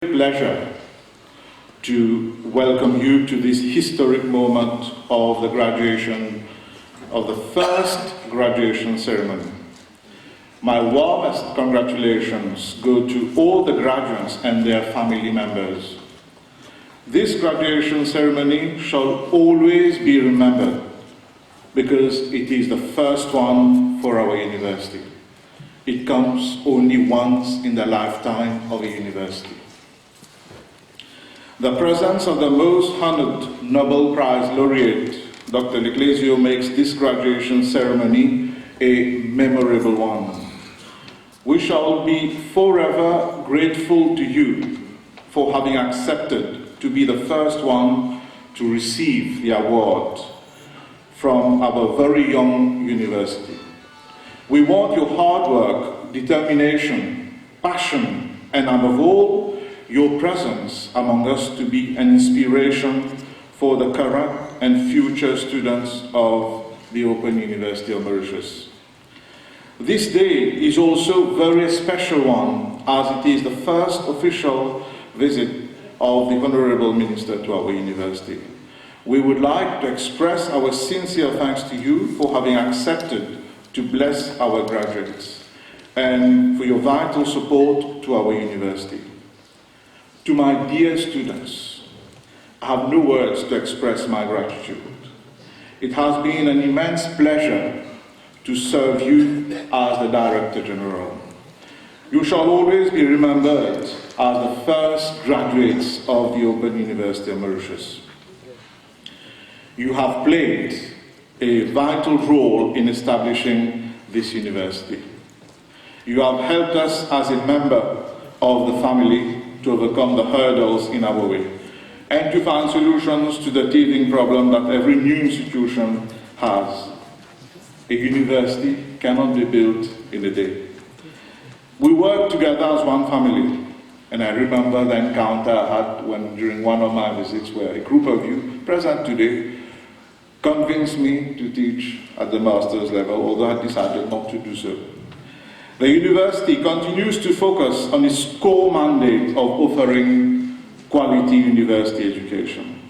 Pleasure to welcome you to this historic moment of the graduation of the first graduation ceremony. My warmest congratulations go to all the graduates and their family members. This graduation ceremony shall always be remembered because it is the first one for our university. It comes only once in the lifetime of a university. The presence of the most honored Nobel Prize laureate, Dr. Leclésio, makes this graduation ceremony a memorable one. We shall be forever grateful to you for having accepted to be the first one to receive the award from our very young university. We want your hard work, determination, passion, and above all, your presence among us to be an inspiration for the current and future students of the Open University of Mauritius. This day is also a very special one, as it is the first official visit of the Honorable Minister to our university. We would like to express our sincere thanks to you for having accepted to bless our graduates and for your vital support to our university. To my dear students, I have no words to express my gratitude. It has been an immense pleasure to serve you as the Director General. You shall always be remembered as the first graduates of the Open University of Mauritius. You have played a vital role in establishing this university. You have helped us as a member of the family to overcome the hurdles in our way and to find solutions to the teething problem that every new institution has. A university cannot be built in a day. We work together as one family, and I remember the encounter I had during one of my visits where a group of you present today convinced me to teach at the master's level, although I decided not to do so. The university continues to focus on its core mandate of offering quality university education.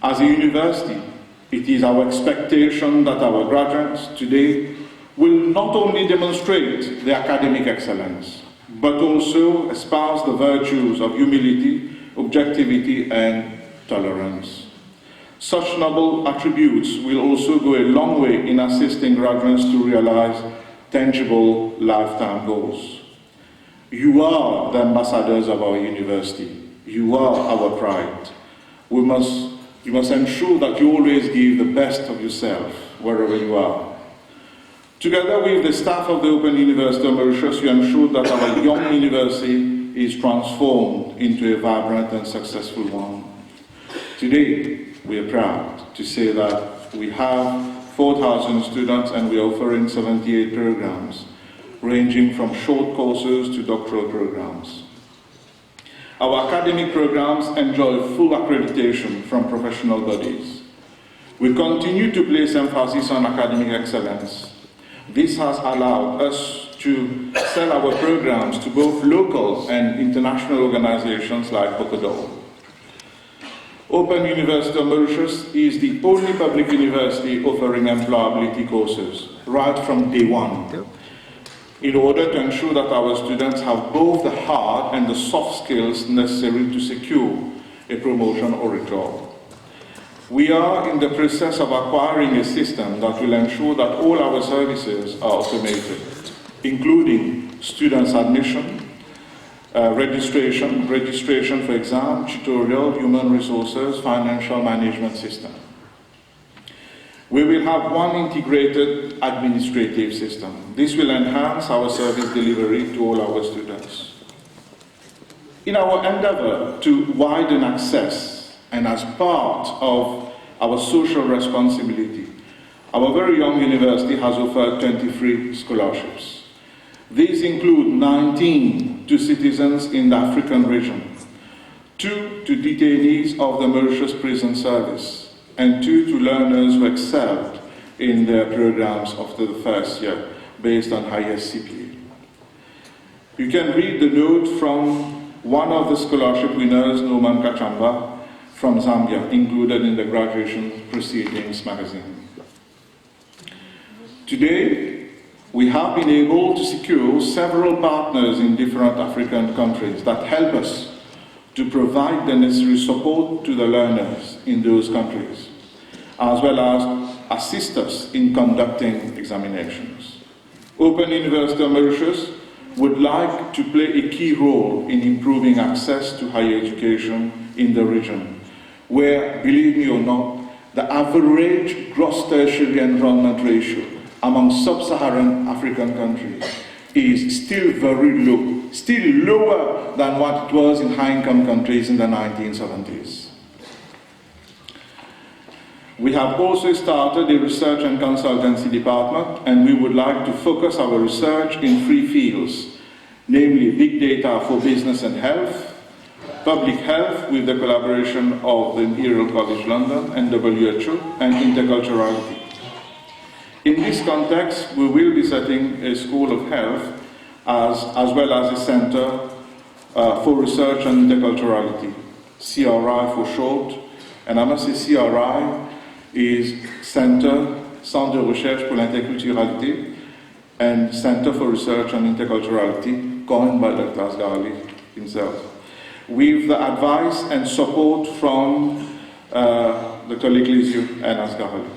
As a university, it is our expectation that our graduates today will not only demonstrate their academic excellence, but also espouse the virtues of humility, objectivity, and tolerance. Such noble attributes will also go a long way in assisting graduates to realize tangible lifetime goals. You are the ambassadors of our university. You are our pride. You must ensure that you always give the best of yourself wherever you are. Together with the staff of the Open University of Mauritius, you ensure that our young university is transformed into a vibrant and successful one. Today, we are proud to say that we have 4,000 students and we are offering 78 programs, ranging from short courses to doctoral programs. Our academic programs enjoy full accreditation from professional bodies. We continue to place emphasis on academic excellence. This has allowed us to sell our programs to both local and international organizations like Bocadol. Open University of Mauritius is the only public university offering employability courses right from day one, in order to ensure that our students have both the hard and the soft skills necessary to secure a promotion or a job. We are in the process of acquiring a system that will ensure that all our services are automated, including students' admission, registration for exam, tutorial, human resources, financial management system. We will have one integrated administrative system. This will enhance our service delivery to all our students. In our endeavor to widen access and as part of our social responsibility, our very young university has offered 23 scholarships. These include 19 to citizens in the African region, 2 to detainees of the Mauritius Prison Service, and 2 to learners who excelled in their programs after the first year, based on highest CPA. You can read the note from one of the scholarship winners, Norman Kachamba, from Zambia, included in the Graduation Proceedings magazine. Today, we have been able to secure several partners in different African countries that help us to provide the necessary support to the learners in those countries, as well as assist us in conducting examinations. Open University of Mauritius would like to play a key role in improving access to higher education in the region, where, believe me or not, the average gross tertiary enrollment ratio among sub-Saharan African countries is still very low, still lower than what it was in high-income countries in the 1970s. We have also started a research and consultancy department, and we would like to focus our research in 3 fields, namely big data for business and health, public health with the collaboration of the Imperial College London and WHO, and interculturality. In this context, we will be setting a School of Health as well as a Center for Research on Interculturality, CRI for short. And I must say CRI is Centre de Recherche pour l'Interculturalité and Center for Research on Interculturality, coined by Dr. Asghari himself, with the advice and support from Dr. Leclésio and Asghari.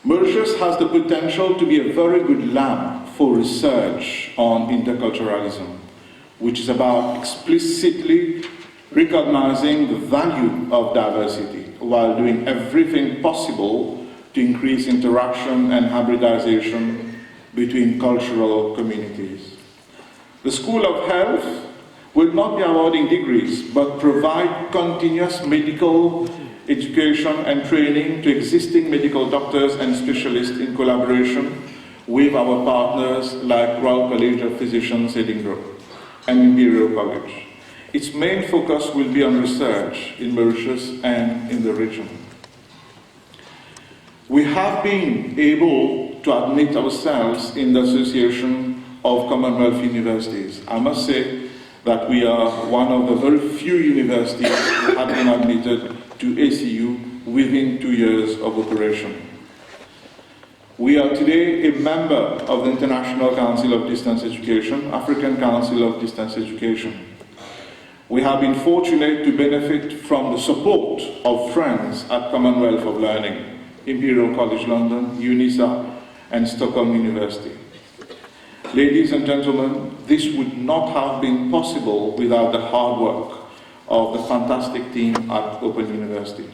Mauritius has the potential to be a very good lab for research on interculturalism, which is about explicitly recognizing the value of diversity while doing everything possible to increase interaction and hybridization between cultural communities. The School of Health will not be awarding degrees, but provide continuous medical education and training to existing medical doctors and specialists in collaboration with our partners like Royal College of Physicians, Edinburgh, and Imperial College. Its main focus will be on research in Mauritius and in the region. We have been able to admit ourselves in the Association of Commonwealth Universities. I must say that we are one of the very few universities that have been admitted to ACU within 2 years of operation. We are today a member of the International Council of Distance Education, African Council of Distance Education. We have been fortunate to benefit from the support of friends at Commonwealth of Learning, Imperial College London, UNISA, and Stockholm University. Ladies and gentlemen, this would not have been possible without the hard work of the fantastic team at Open University.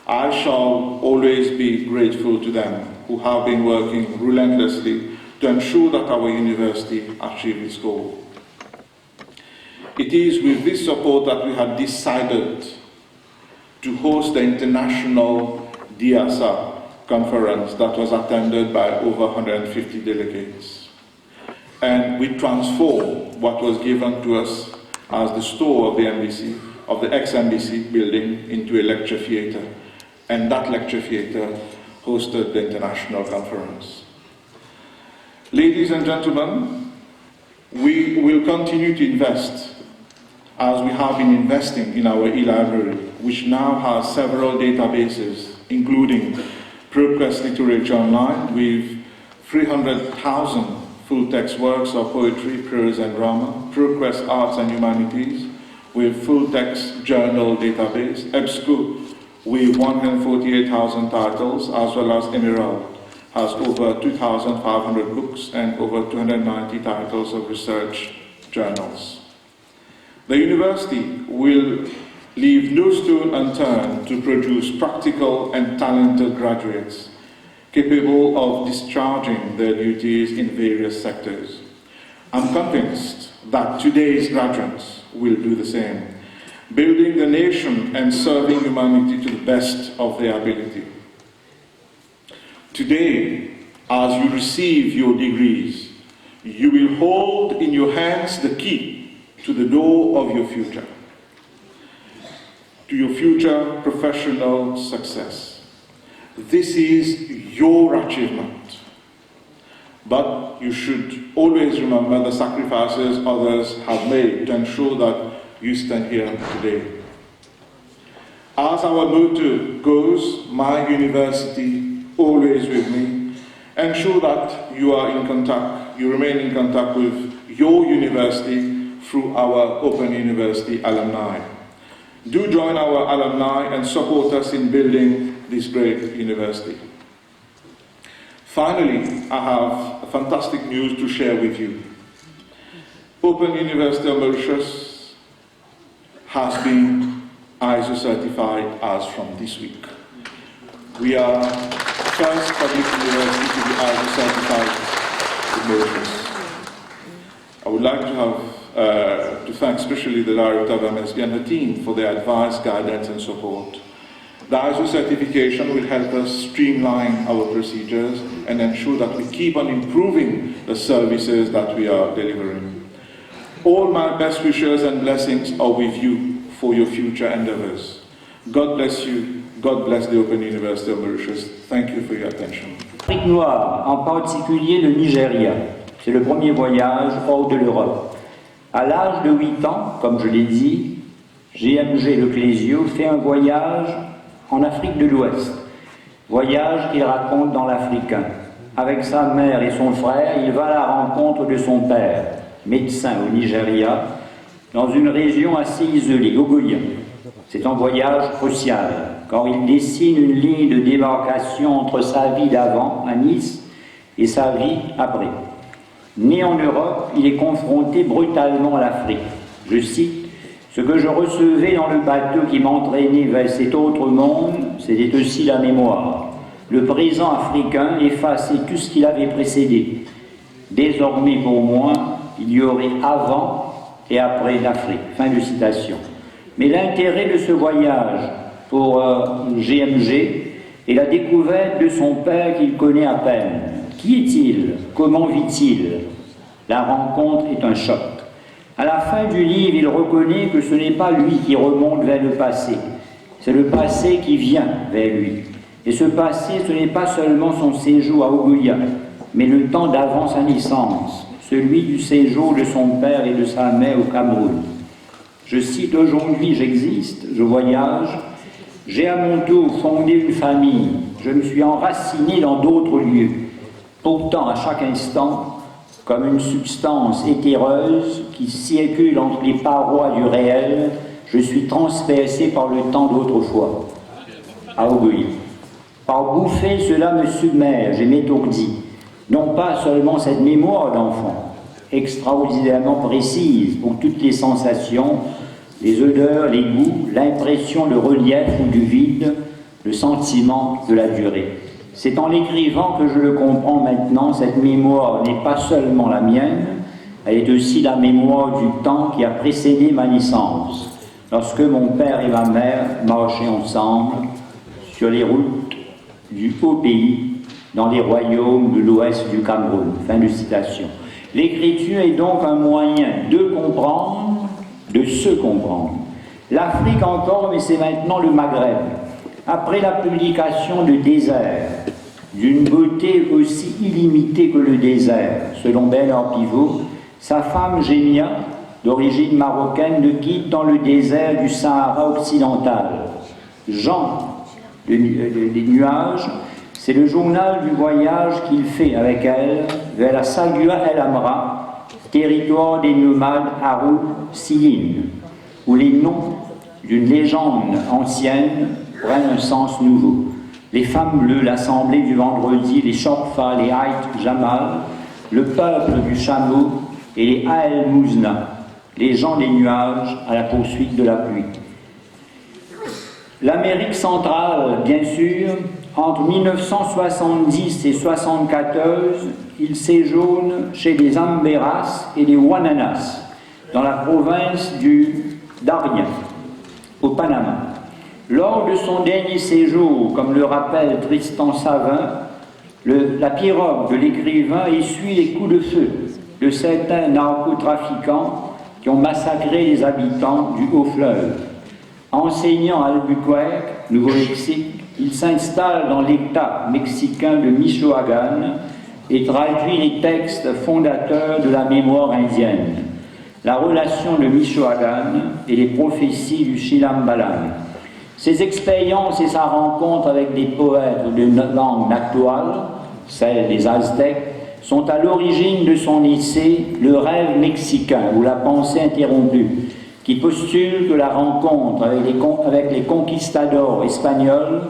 I shall always be grateful to them who have been working relentlessly to ensure that our university achieves its goal. It is with this support that we had decided to host the International DIASA conference that was attended by over 150 delegates. And we transformed what was given to us as the store of the NBC, of the ex-NBC building, into a lecture theatre. And that lecture theatre hosted the international conference. Ladies and gentlemen, we will continue to invest as we have been investing in our e-library, which now has several databases, including ProQuest Literature Online with 300,000 full-text works of poetry, prose, and drama, ProQuest Arts and Humanities with full-text journal database, EBSCO with 148,000 titles, as well as Emerald has over 2,500 books and over 290 titles of research journals. The university will leave no stone unturned to produce practical and talented graduates capable of discharging their duties in various sectors. I'm convinced that today's graduates will do the same, building the nation and serving humanity to the best of their ability. Today, as you receive your degrees, you will hold in your hands the key to the door of your future, to your future professional success. This is your achievement. But you should always remember the sacrifices others have made to ensure that you stand here today. As our motto goes, my university always with me, ensure that you are in contact, you remain in contact with your university through our Open University alumni. Do join our alumni and support us in building this great university. Finally, I have fantastic news to share with you. Open University of Mauritius has been ISO certified as from this week. We are first public university to be ISO certified in Mauritius. I would like to thank especially the Director of MSB and her team for their advice, guidance and support. The ISO certification will help us streamline our procedures and ensure that we keep on improving the services that we are delivering. All my best wishes and blessings are with you for your future endeavors. God bless you. God bless the Open University of Mauritius. Thank you for your attention. L'Afrique noire, en particulier le Nigeria, c'est le premier voyage hors de l'Europe. À l'âge de 8 ans, comme je l'ai dit, GMG Le Clésio fait un voyage en Afrique de l'Ouest. Voyage qu'il raconte dans l'Africain. Avec sa mère et son frère, il va à la rencontre de son père, médecin au Nigeria, dans une région assez isolée, Ogoya. C'est un voyage crucial, car il dessine une ligne de démarcation entre sa vie d'avant, à Nice, et sa vie après. Né en Europe, il est confronté brutalement à l'Afrique. Je cite, « Ce que je recevais dans le bateau qui m'entraînait vers cet autre monde, c'était aussi la mémoire. Le présent africain effaçait tout ce qui l'avait précédé. Désormais, pour moi, il y aurait avant et après l'Afrique. » Fin de citation. Mais l'intérêt de ce voyage pour GMG est la découverte de son père qu'il connaît à peine. Qui est-il? Comment vit-il? La rencontre est un choc. À la fin du livre, il reconnaît que ce n'est pas lui qui remonte vers le passé, c'est le passé qui vient vers lui. Et ce passé, ce n'est pas seulement son séjour à Ogoya, mais le temps d'avant sa naissance, celui du séjour de son père et de sa mère au Cameroun. Je cite, « Aujourd'hui, j'existe, je voyage, j'ai à mon tour fondé une famille, je me suis enraciné dans d'autres lieux. Pourtant, à chaque instant, comme une substance éthéreuse qui circule entre les parois du réel, je suis transpercé par le temps d'autrefois. » À Ogoya. Par bouffée, cela me submerge et m'étourdit. Non pas seulement cette mémoire d'enfant, extraordinairement précise pour toutes les sensations, les odeurs, les goûts, l'impression de relief ou du vide, le sentiment de la durée. C'est en l'écrivant que je le comprends maintenant, cette mémoire n'est pas seulement la mienne, elle est aussi la mémoire du temps qui a précédé ma naissance, lorsque mon père et ma mère marchaient ensemble sur les routes du haut pays, dans les royaumes de l'ouest du Cameroun. Fin de citation. L'écriture est donc un moyen de comprendre, de se comprendre. L'Afrique encore, mais c'est maintenant le Maghreb. Après la publication de Désert, d'une beauté aussi illimitée que le désert, selon Bernard Pivot, sa femme Génia, d'origine marocaine, le quitte dans le désert du Sahara occidental. Jean des nuages, c'est le journal du voyage qu'il fait avec elle vers la Sagua El Amra, territoire des nomades Haroun-Siyine, où les noms d'une légende ancienne prennent un sens nouveau. Les femmes bleues, l'assemblée du vendredi, les Chorfa, les Haït Jamal, le peuple du chameau et les Ael Mouzna, les gens des nuages à la poursuite de la pluie. L'Amérique centrale, bien sûr, entre 1970 et 1974, il séjourne chez les Amberas et les Wananas, dans la province du Darien, au Panama. Lors de son dernier séjour, comme le rappelle Tristan Savin, la pirogue de l'écrivain essuie les coups de feu de certains narcotrafiquants qui ont massacré les habitants du Haut-Fleuve. Enseignant à Albuquerque, Nouveau-Mexique, il s'installe dans l'État mexicain de Michoacán et traduit les textes fondateurs de la mémoire indienne, la relation de Michoacán et les prophéties du Chilambalam. Ses expériences et sa rencontre avec des poètes de langue nactuale, celle des Aztèques, sont à l'origine de son essai « Le rêve mexicain » ou « La pensée interrompue », qui postule que la rencontre avec les conquistadors espagnols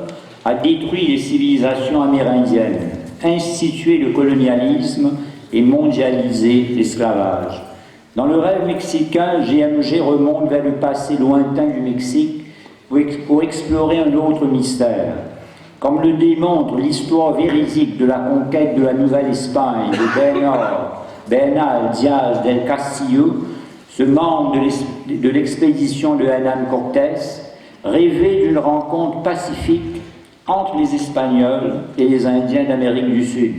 a détruit les civilisations amérindiennes, institué le colonialisme et mondialisé l'esclavage. Dans le rêve mexicain, GMG remonte vers le passé lointain du Mexique pour explorer un autre mystère. Comme le démontre l'histoire véridique de la conquête de la Nouvelle-Espagne de Bernal Díaz del Castillo, ce membre de l'expédition de Hernán Cortés rêvait d'une rencontre pacifique entre les Espagnols et les Indiens d'Amérique du Sud.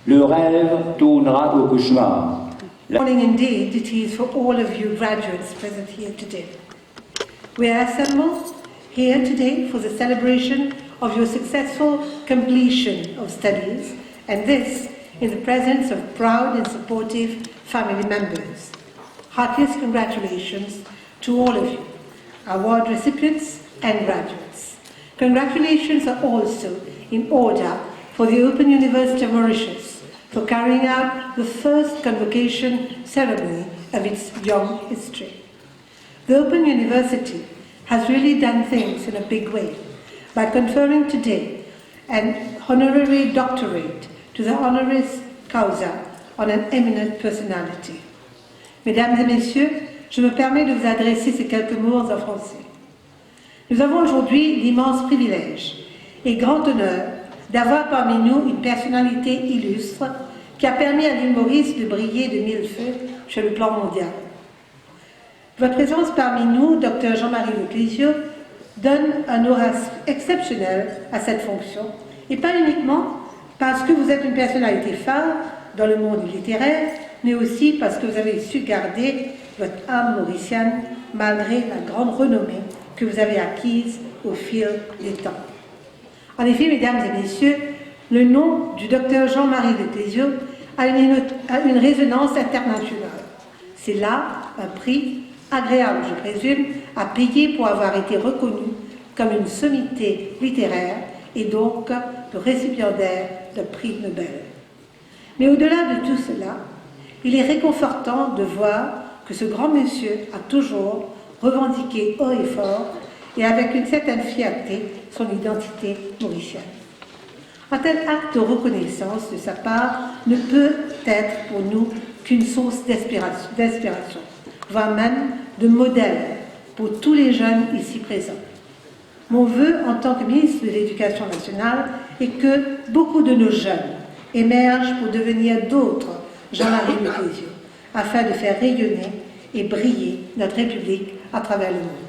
Le rêve tournera au cauchemar. Morning indeed it is for all of you graduates present here today. We are assembled here today for the celebration of your successful completion of studies, and this in the presence of proud and supportive family members. Heartiest congratulations to all of you, award recipients and graduates. Congratulations are also in order for the Open University of Mauritius for carrying out the first convocation ceremony of its young history. The Open University has really done things in a big way by conferring today an honorary doctorate to the honoris causa on an eminent personality. Mesdames et messieurs, je me permets de vous adresser ces quelques mots en français. Nous avons aujourd'hui l'immense privilège et grand honneur d'avoir parmi nous une personnalité illustre qui a permis à l'île Maurice de briller de mille feux sur le plan mondial. Votre présence parmi nous, Dr Jean-Marie Leclésio, donne un aura exceptionnel à cette fonction, et pas uniquement parce que vous êtes une personnalité phare dans le monde littéraire, mais aussi parce que vous avez su garder votre âme mauricienne malgré la grande renommée que vous avez acquise au fil des temps. En effet, mesdames et messieurs, le nom du docteur Jean-Marie Leclésio a une résonance internationale. C'est là un prix agréable, je présume, à payer pour avoir été reconnu comme une sommité littéraire et donc le récipiendaire d'un prix Nobel. Mais au-delà de tout cela, il est réconfortant de voir que ce grand monsieur a toujours revendiqué haut et fort et avec une certaine fierté son identité mauricienne. Un tel acte de reconnaissance de sa part ne peut être pour nous qu'une source d'inspiration, voire même de modèle pour tous les jeunes ici présents. Mon vœu en tant que ministre de l'Éducation nationale est que beaucoup de nos jeunes émergent pour devenir d'autres Jean-Marie Leclésio, afin de faire rayonner et briller notre République à travers le monde.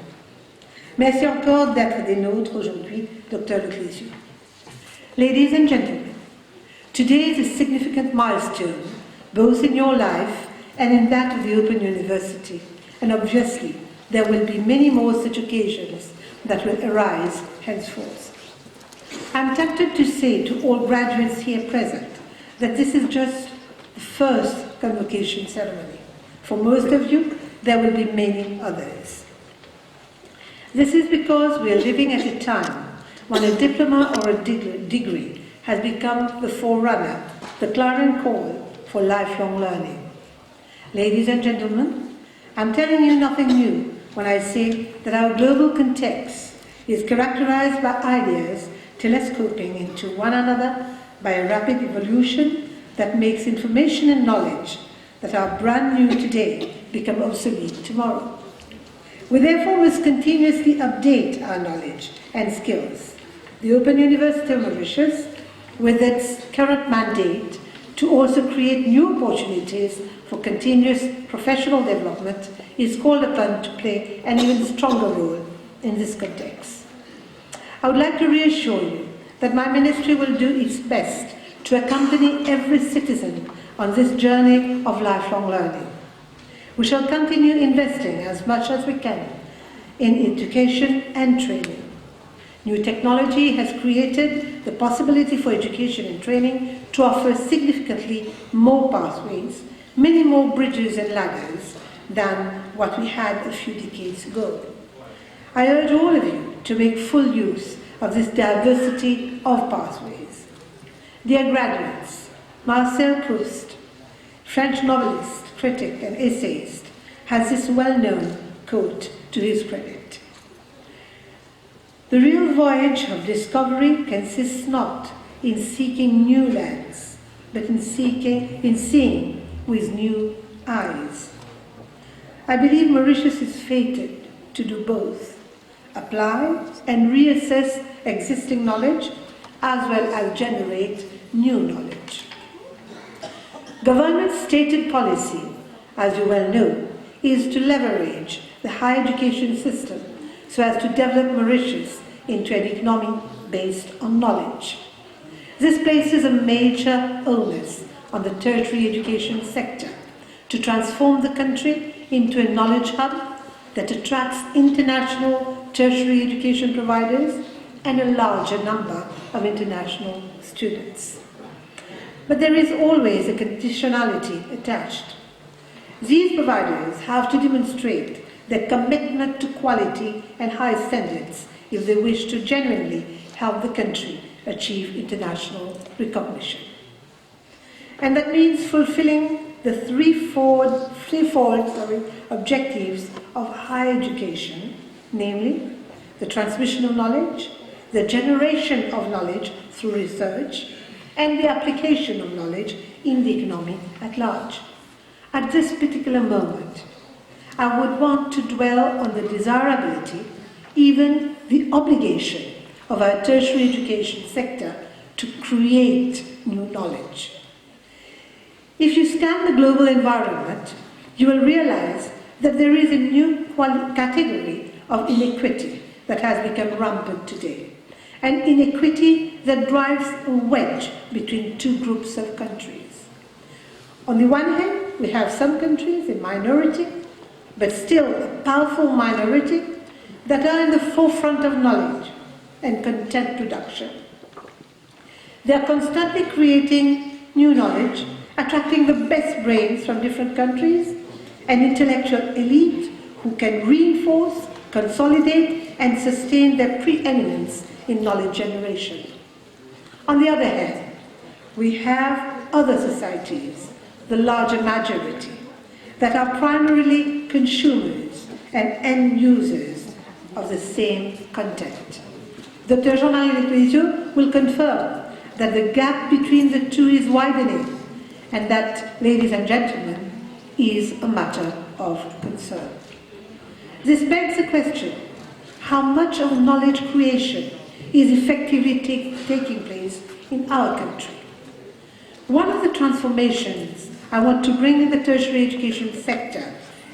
Merci encore d'être des nôtres aujourd'hui, Dr Leclésio. Ladies and gentlemen, today is a significant milestone, both in your life and in that of the Open University, and obviously there will be many more such occasions that will arise henceforth. I'm tempted to say to all graduates here present that this is just the first convocation ceremony. For most of you, there will be many others. This is because we are living at a time when a diploma or a degree has become the forerunner, the clarion call for lifelong learning. Ladies and gentlemen, I'm telling you nothing new when I say that our global context is characterized by ideas telescoping into one another by a rapid evolution that makes information and knowledge that are brand new today become obsolete tomorrow. We therefore must continuously update our knowledge and skills. The Open University of Mauritius, with its current mandate to also create new opportunities for continuous professional development, is called upon to play an even stronger role in this context. I would like to reassure you that my ministry will do its best to accompany every citizen on this journey of lifelong learning. We shall continue investing as much as we can in education and training. New technology has created the possibility for education and training to offer significantly more pathways, many more bridges and ladders than what we had a few decades ago. I urge all of you to make full use of this diversity of pathways. Dear graduates, Marcel Proust, French novelist, critic and essayist, has this well-known quote to his credit. The real voyage of discovery consists not in seeking new lands, but in seeing with new eyes. I believe Mauritius is fated to do both, apply and reassess existing knowledge as well as generate new knowledge. Government's stated policy, as you well know, is to leverage the higher education system so as to develop Mauritius into an economy based on knowledge. This places a major onus on the tertiary education sector to transform the country into a knowledge hub that attracts international tertiary education providers and a larger number of international students. But there is always a conditionality attached. These providers have to demonstrate their commitment to quality and high standards if they wish to genuinely help the country achieve international recognition. And that means fulfilling the threefold objectives of higher education, namely the transmission of knowledge, the generation of knowledge through research, and the application of knowledge in the economy at large. At this particular moment, I would want to dwell on the desirability, even the obligation of our tertiary education sector to create new knowledge. If you scan the global environment, you will realize that there is a new category of inequity that has become rampant today, an inequity that drives a wedge between two groups of countries. On the one hand, we have some countries in minority, but still a powerful minority, that are in the forefront of knowledge and content production. They are constantly creating new knowledge, attracting the best brains from different countries, an intellectual elite who can reinforce, consolidate, and sustain their preeminence in knowledge generation. On the other hand, we have other societies, the larger majority, that are primarily consumers and end users of the same content. Dr. Jean-Marie Leclésio will confirm that the gap between the two is widening, and that, ladies and gentlemen, is a matter of concern. This begs the question, how much of knowledge creation is effectively taking place in our country? One of the transformations I want to bring in the tertiary education sector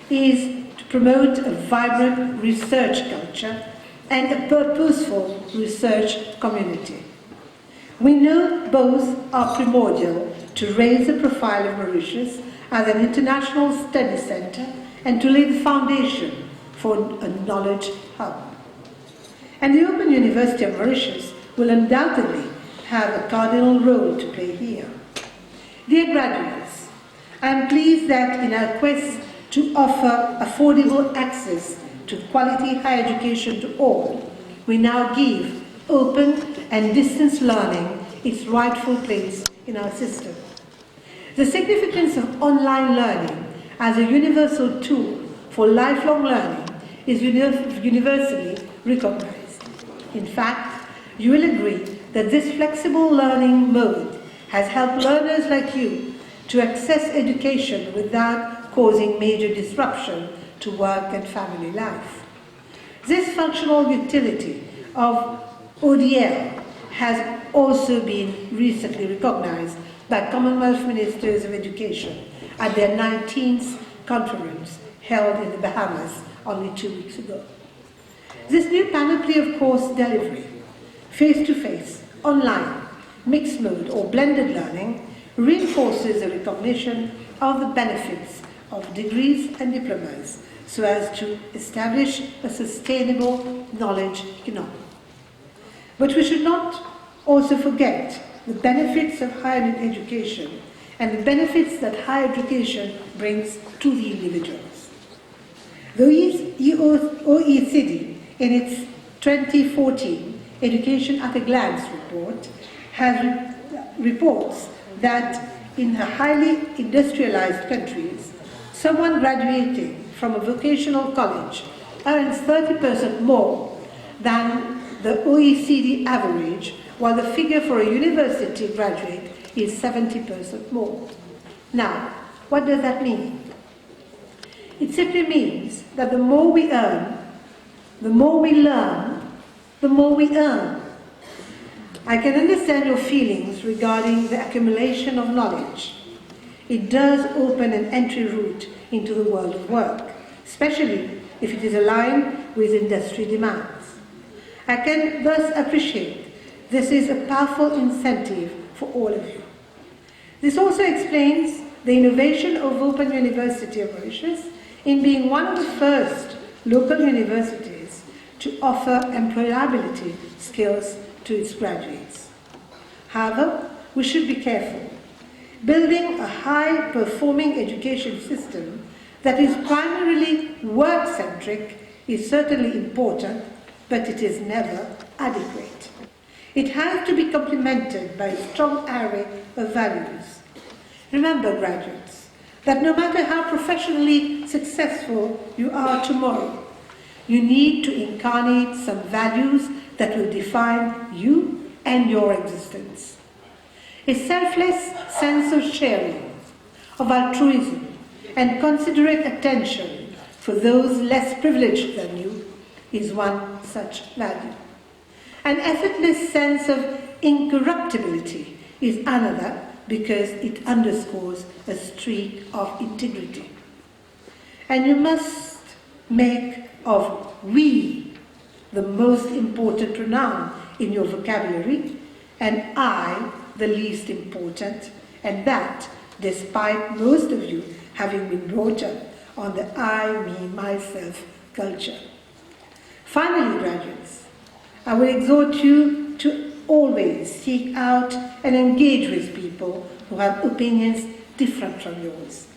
is to promote a vibrant research culture and a purposeful research community. We know both are primordial to raise the profile of Mauritius as an international study center and to lay the foundation for a knowledge hub. And the Open University of Mauritius will undoubtedly have a cardinal role to play here. Dear graduates, I am pleased that in our quest to offer affordable access to quality higher education to all, we now give open and distance learning its rightful place in our system. The significance of online learning as a universal tool for lifelong learning is universally recognized. In fact, you will agree that this flexible learning mode has helped learners like you to access education without causing major disruption to work and family life. This functional utility of ODL has also been recently recognized by Commonwealth Ministers of Education at their 19th conference held in the Bahamas only 2 weeks ago. This new panoply of course delivery, face-to-face, online, mixed mode or blended learning, reinforces the recognition of the benefits of degrees and diplomas so as to establish a sustainable knowledge economy. But we should not also forget the benefits of higher education and the benefits that higher education brings to the individuals. The OECD, in its 2014 Education at a Glance report, reports that in the highly industrialized countries, someone graduating from a vocational college earns 30% more than the OECD average, while the figure for a university graduate is 70% more. Now, what does that mean? It simply means that the more we earn, the more we learn, the more we earn. I can understand your feelings regarding the accumulation of knowledge. It does open an entry route into the world of work, especially if it is aligned with industry demands. I can thus appreciate this is a powerful incentive for all of you. This also explains the innovation of Open University of Mauritius in being one of the first local universities to offer employability skills to its graduates. However, we should be careful. Building a high-performing education system that is primarily work-centric is certainly important, but it is never adequate. It has to be complemented by a strong array of values. Remember, graduates, that no matter how professionally successful you are tomorrow, you need to incarnate some values that will define you and your existence. A selfless sense of sharing, of altruism, and considerate attention for those less privileged than you is one such value. An effortless sense of incorruptibility is another, because it underscores a streak of integrity. And you must make of we the most important pronoun in your vocabulary, and I the least important, and that despite most of you having been brought up on the I, me, myself culture. Finally, graduates, I will exhort you to always seek out and engage with people who have opinions different from yours.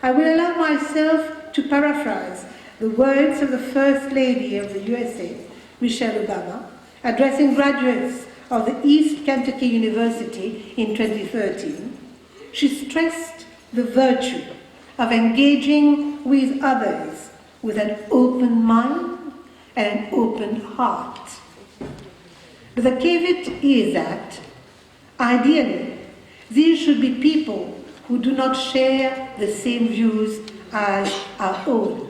I will allow myself to paraphrase the words of the First Lady of the USA, Michelle Obama, addressing graduates of the East Kentucky University in 2013. She stressed the virtue of engaging with others with an open mind and an open heart. But the caveat is that, ideally, these should be people who do not share the same views as our own,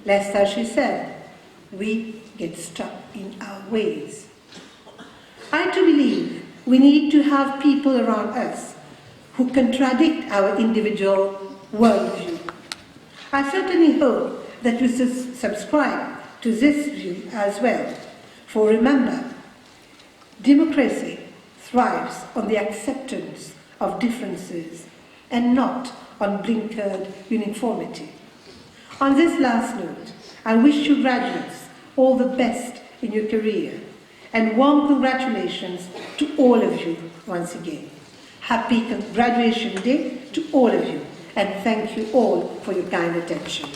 lest, as she said, we get stuck in our ways. I too believe we need to have people around us who contradict our individual worldview. I certainly hope that you subscribe to this view as well, for remember, democracy thrives on the acceptance of differences and not on blinkered uniformity. On this last note, I wish you graduates all the best in your career, and warm congratulations to all of you once again. Happy Graduation Day to all of you, and thank you all for your kind attention.